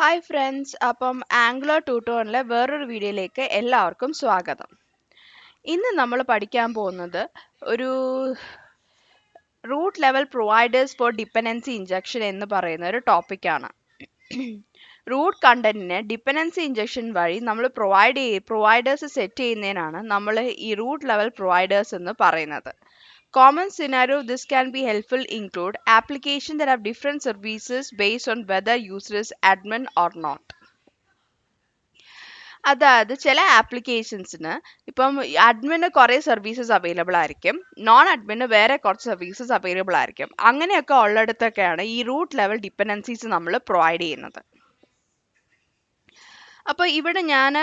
Hi friends, അപ്പം ആംഗ്ലോ ട്യൂട്ടോറിലെ വേറൊരു വീഡിയോയിലേക്ക് എല്ലാവർക്കും സ്വാഗതം. ഇന്ന് നമ്മൾ പഠിക്കാൻ പോകുന്നത് ഒരു root level providers for dependency injection എന്ന് പറയുന്ന ഒരു ടോപ്പിക്കാണ്. റൂട്ട് കണ്ടന്റിന് ഡിപ്പെൻഡൻസി ഇഞ്ചക്ഷൻ വഴി നമ്മൾ പ്രൊവൈഡേഴ്സ് സെറ്റ് ചെയ്യുന്നതിനാണ് നമ്മൾ ഈ റൂട്ട് ലെവൽ പ്രൊവൈഡേഴ്സ് എന്ന് പറയുന്നത്. Common scenario this can be helpful include applications that have different services based on whether user is admin or not. അതായത് ചില ആപ്ലിക്കേഷൻസിന് ഇപ്പം അഡ്മിന് കുറേ സർവീസസ് അവൈലബിൾ ആയിരിക്കും, നോൺ അഡ്മിന് വേറെ കുറച്ച് സർവീസസ് അവൈലബിൾ ആയിരിക്കും. അങ്ങനെയൊക്കെ ഉള്ളിടത്തൊക്കെയാണ് ഈ റൂട്ട് ലെവൽ ഡിപ്പെൻഡൻസീസ് നമ്മൾ പ്രൊവൈഡ് ചെയ്യുന്നത്. അപ്പോൾ ഇവിടെ ഞാൻ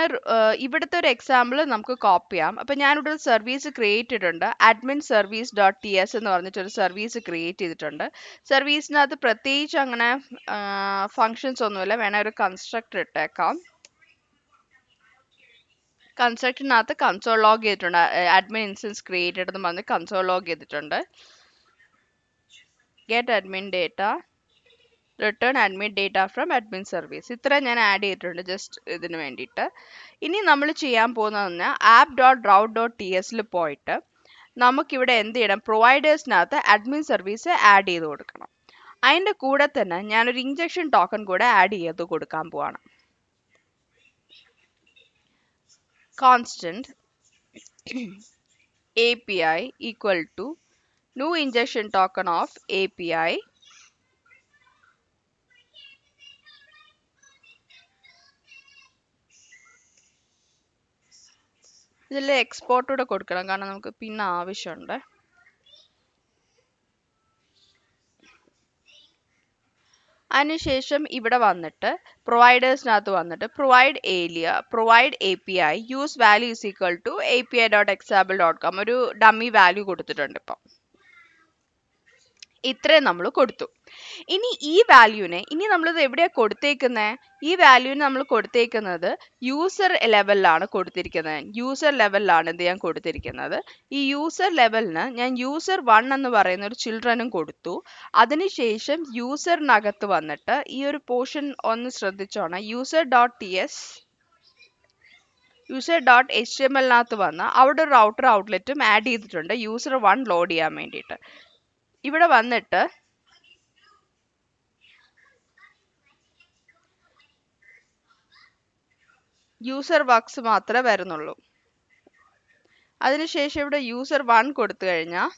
ഇവിടുത്തെ ഒരു എക്സാമ്പിൾ നമുക്ക് കോപ്പി ചെയ്യാം. അപ്പോൾ ഞാനിവിടെ ഒരു സർവീസ് ക്രിയേറ്റ് ചെയ്തിട്ടുണ്ട്. അഡ്മിൻ സർവീസ് .ts എന്ന് പറഞ്ഞിട്ടൊരു സർവീസ് ക്രിയേറ്റ് ചെയ്തിട്ടുണ്ട്. സർവീസിനകത്ത് പ്രത്യേകിച്ച് അങ്ങനെ ഫങ്ഷൻസ് ഒന്നുമില്ല. വേണേൽ ഒരു കൺസ്ട്രക്ടർ ഇട്ടേക്കാം. കൺസ്ട്രക്ടറിനകത്ത് കൺസോൾ ലോഗ് ചെയ്തിട്ടുണ്ട്. അഡ്മിൻ ഇൻസ്റ്റൻസ് ക്രിയേറ്റഡ് എന്ന് പറഞ്ഞ് കൺസോൾ ലോഗ് ചെയ്തിട്ടുണ്ട്. Get admin data, return admin data from admin service. ഇത്ര ഞാൻ ആഡ് ചെയ്തിട്ടുണ്ട് ജസ്റ്റ് ഇതിന് വേണ്ടിയിട്ട്. ഇനി നമ്മൾ ചെയ്യാൻ പോകുന്നതെന്ന് app.route.ts പോയിട്ട് നമുക്കിവിടെ എന്ത് ചെയ്യണം, പ്രൊവൈഡേഴ്സിനകത്ത് അഡ്മിൻ സർവീസ് ആഡ് ചെയ്ത് കൊടുക്കണം. അതിൻ്റെ കൂടെ തന്നെ ഞാനൊരു ഇഞ്ചക്ഷൻ ടോക്കൺ കൂടെ ആഡ് ചെയ്ത് കൊടുക്കാൻ പോവാണ്. Constant API equal to new injection token of API ഇതിൽ എക്സ്പോർട്ട് കൂടെ കൊടുക്കണം, കാരണം നമുക്ക് പിന്നെ ആവശ്യമുണ്ട്. അതിനുശേഷം ഇവിടെ വന്നിട്ട് പ്രൊവൈഡേഴ്സിനകത്ത് വന്നിട്ട് provide API use value is equal to api.example.com ഒരു ഡമ്മി വാല്യൂ കൊടുത്തിട്ടുണ്ട്. ഇപ്പം ഇത്രയും നമ്മൾ കൊടുത്തു. ഇനി ഈ വാല്യൂവിനെ നമ്മളിത് എവിടെയാണ് കൊടുത്തേക്കുന്നത്? ഈ വാല്യൂവിന് നമ്മൾ കൊടുത്തേക്കുന്നത് യൂസർ ലെവലിലാണ് കൊടുത്തിരിക്കുന്നത്. ഇത് ഞാൻ കൊടുത്തിരിക്കുന്നത്. ഈ യൂസർ ലെവലിന് ഞാൻ user1 എന്ന് പറയുന്ന ഒരു ചിൽഡ്രനും കൊടുത്തു. അതിനുശേഷം യൂസറിനകത്ത് വന്നിട്ട് ഈ ഒരു പോർഷൻ ഒന്ന് ശ്രദ്ധിച്ചോണം. user.html വന്ന് അവിടെ ഒരു റൗട്ടർ ഔട്ട്ലെറ്റും ആഡ് ചെയ്തിട്ടുണ്ട് user1 ലോഡ് ചെയ്യാൻ വേണ്ടിയിട്ട്. ഇവിടെ വന്നിട്ട് യൂസർ വർക്ക്സ് മാത്രമേ വരുന്നുള്ളൂ. അതിനുശേഷം ഇവിടെ user1 കൊടുത്തു കഴിഞ്ഞാൽ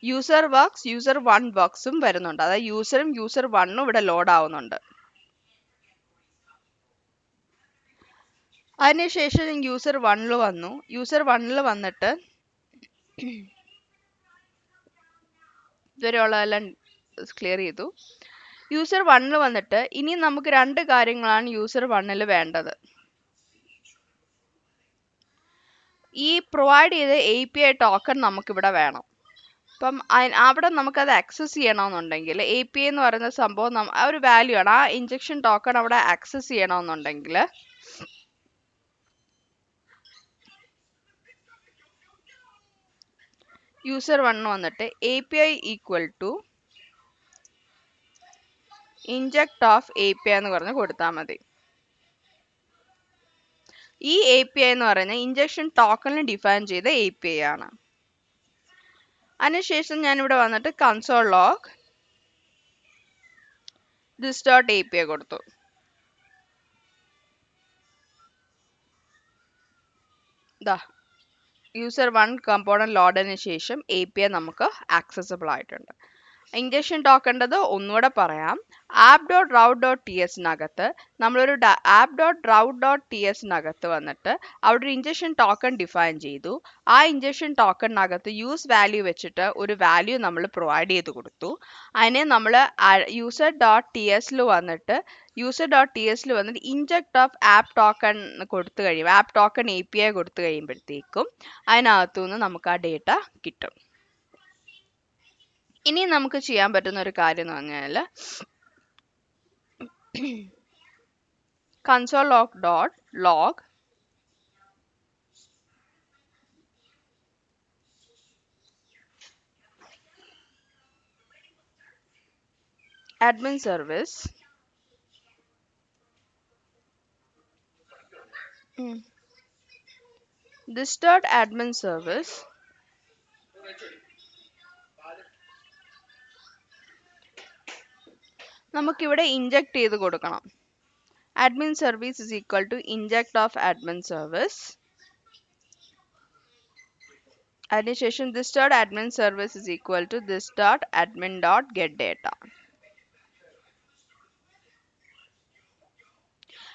യൂസർ വർക്ക്സ് user1 വർക്ക്സും വരുന്നുണ്ട്. അതായത് യൂസറും user1ഉം ഇവിടെ ലോഡ് ആവുന്നുണ്ട്. അതിനുശേഷം user1 വന്നു. user1 വന്നിട്ട് ഇതുവരെയുള്ളതെല്ലാം ക്ലിയർ ചെയ്തു. user1 വന്നിട്ട് ഇനി നമുക്ക് രണ്ട് കാര്യങ്ങളാണ് user1 വേണ്ടത്. ഈ പ്രൊവൈഡ് ചെയ്ത API ടോക്കൺ നമുക്കിവിടെ വേണം. അപ്പം അവിടെ നമുക്കത് ആക്സസ് ചെയ്യണമെന്നുണ്ടെങ്കിൽ API എന്ന് പറയുന്ന സംഭവം ആ ഒരു വാല്യൂ ആണ്. ആ ഇഞ്ചക്ഷൻ ടോക്കൺ അവിടെ ആക്സസ് ചെയ്യണമെന്നുണ്ടെങ്കിൽ user1 വന്നിട്ട് API equal to inject of API എന്ന് പറഞ്ഞ് കൊടുത്താൽ മതി. ഈ API എന്ന് പറയുന്നത് ഇഞ്ചക്ഷൻ ടോക്കണിൽ ഡിഫൈൻ ചെയ്ത API ആണ്. അതിനുശേഷം ഞാനിവിടെ വന്നിട്ട് കൺസോൾ ലോഗ് this.api കൊടുത്തു. user1 കമ്പോണന്റ് ലോഡിന് ശേഷം API നമുക്ക് ആക്സസിബിൾ ആയിട്ടുണ്ട്. ഇഞ്ചക്ഷൻ ടോക്കണ്ടത് ഒന്നുകൂടെ പറയാം. app.route.ts നമ്മളൊരു app.route.ts വന്നിട്ട് അവിടെ ഒരു ഇഞ്ചക്ഷൻ ടോക്കൺ ഡിഫൈൻ ചെയ്തു. ആ ഇഞ്ചക്ഷൻ ടോക്കണിനകത്ത് യൂസ് വാല്യൂ വെച്ചിട്ട് ഒരു വാല്യൂ നമ്മൾ പ്രൊവൈഡ് ചെയ്ത് കൊടുത്തു. അതിനെ നമ്മൾ user.ts വന്നിട്ട് ഇൻജക്ട് ഓഫ് ആപ്പ് ടോക്കൺ കൊടുത്തു കഴിയുമ്പോൾ ആപ്പ് ടോക്കൺ API കൊടുത്തു കഴിയുമ്പോഴത്തേക്കും അതിനകത്തുനിന്ന് നമുക്ക് ആ ഡേറ്റ കിട്ടും. ഇനി നമുക്ക് ചെയ്യാൻ പറ്റുന്ന ഒരു കാര്യം എന്ന് പറഞ്ഞാൽ console log admin service This dot admin service നമുക്കിവിടെ ഇൻജക്ട് ചെയ്ത് കൊടുക്കണം. admin service is equal to inject of admin service. അതിനുശേഷം this dot admin service is equal to this dot admin dot get data.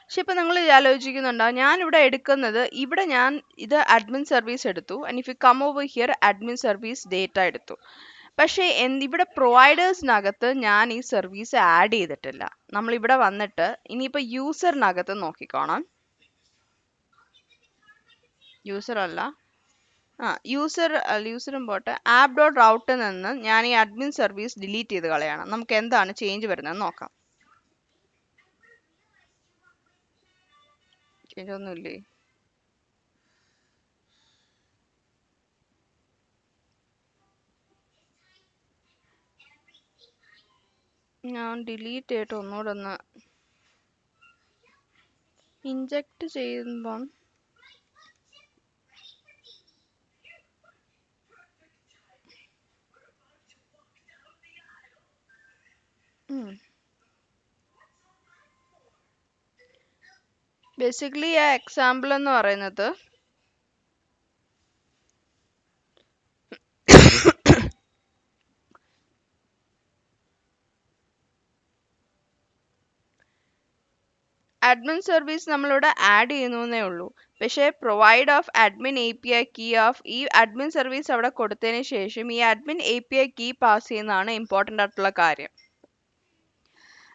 പക്ഷെ ഇപ്പൊ നിങ്ങൾ ആലോചിക്കുന്നുണ്ടാവും, ഞാൻ ഇവിടെ എടുക്കുന്നത്, ഇവിടെ ഞാൻ ഇത് അഡ്മിൻ സർവീസ് എടുത്തു, and if you come over here admin service data എടുത്തു. പക്ഷേ ഇവിടെ പ്രൊവൈഡേഴ്സിനകത്ത് ഞാൻ ഈ സർവീസ് ആഡ് ചെയ്തിട്ടില്ല. നമ്മൾ ഇവിടെ വന്നിട്ട് ഇനിയിപ്പോ യൂസറിനകത്ത് നോക്കിക്കോണം. യൂസർ അല്ല, യൂസറും പോട്ടെ, ആപ്പ് ഡോട്ട് റൗട്ടിൽ നിന്ന് ഞാൻ ഈ അഡ്മിൻ സർവീസ് ഡിലീറ്റ് ചെയ്ത് കളയാണ്. നമുക്ക് എന്താണ് ചേഞ്ച് വരുന്നത് നോക്കാം. ചേഞ്ച് ഒന്നുമില്ലേ? ഞാൻ ഡിലീറ്റ് ചെയ്തിട്ട് ഒന്നുകൂടെ ഒന്ന് ഇൻജക്ട് ചെയ്യുമ്പം ബേസിക്കലി ആ എക്സാമ്പിൾ എന്ന് പറയുന്നത് അഡ്മിൻ സർവീസ് നമ്മളിവിടെ ആഡ് ചെയ്യുന്നേ ഉള്ളൂ. പക്ഷേ provide of admin API key of ഈ അഡ്മിൻ സർവീസ് അവിടെ കൊടുത്തതിന് ശേഷം ഈ അഡ്മിൻ API കീ പാസ് ചെയ്യുന്നതാണ് ഇമ്പോർട്ടൻ്റ് ആയിട്ടുള്ള കാര്യം.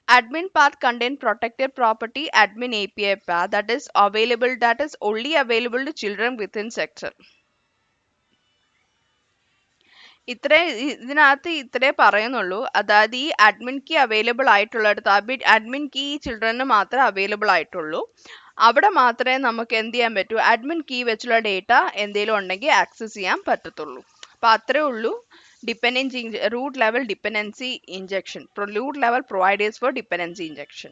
Admin path contain protected property admin API path that is only available to children within sector. ഇതിനകത്ത് ഇത്രേ പറയുന്നുള്ളൂ. അതായത് ഈ അഡ്മിൻ കീ അവൈലബിൾ ആയിട്ടുള്ളിടത്ത് അഡ്മിൻ കീ ഈ ചിൽഡ്രന് മാത്രമേ അവൈലബിൾ ആയിട്ടുള്ളൂ. അവിടെ മാത്രമേ നമുക്ക് എന്ത് ചെയ്യാൻ പറ്റൂ, അഡ്മിൻ കീ വെച്ചുള്ള ഡേറ്റ എന്തെങ്കിലും ഉണ്ടെങ്കിൽ ആക്സസ് ചെയ്യാൻ പറ്റത്തുള്ളൂ. അപ്പൊ അത്രേ ഉള്ളൂ root level dependency injection, root level providers for dependency injection.